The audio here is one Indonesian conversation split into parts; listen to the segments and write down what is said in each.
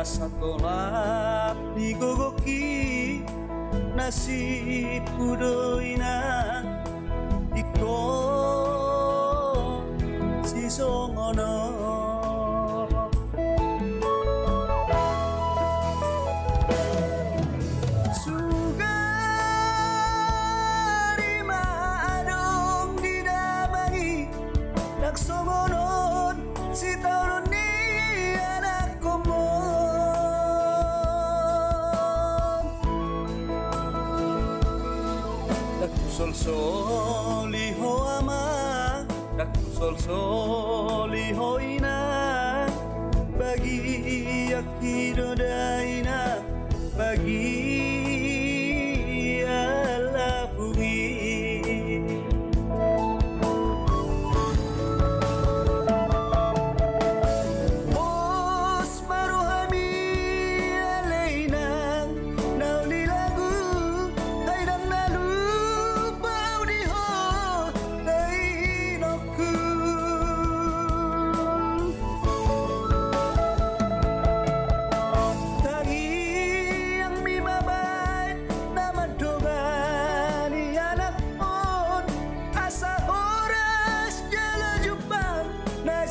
Nasatolak digogoki nasib kudoina iko si songono sugari maadong didamai nagsongonon si tauron ni anak ko mo sol-soliho ama sol-soliho ina bagi akidodaina bagi Allah bumi bos maruhami alaina nauli lagu haidang nalu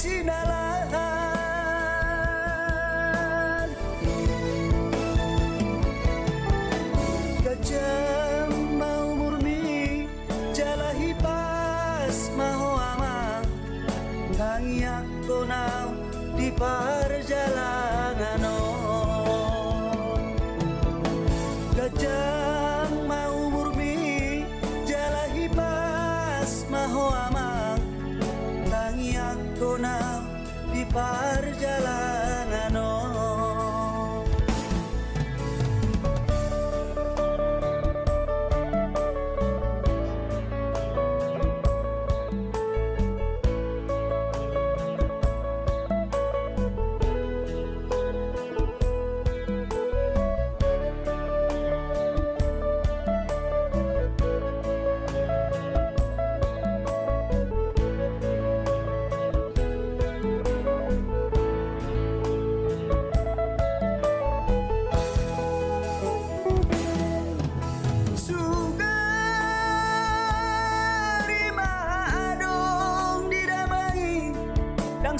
sinalahan gajah mau murni jalahi pas maho amang ngangiak konau di perjalanan gajah mau murni jalahi pas maho amang ngangiak konau di perjalanan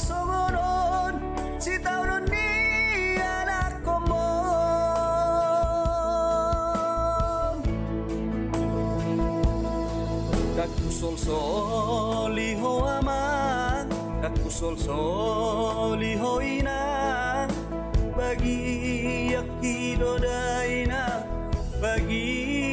songonon si taunon ni anak komon kaku sol-soliho ama kaku sol-soliho ina bagi akidodaina bagi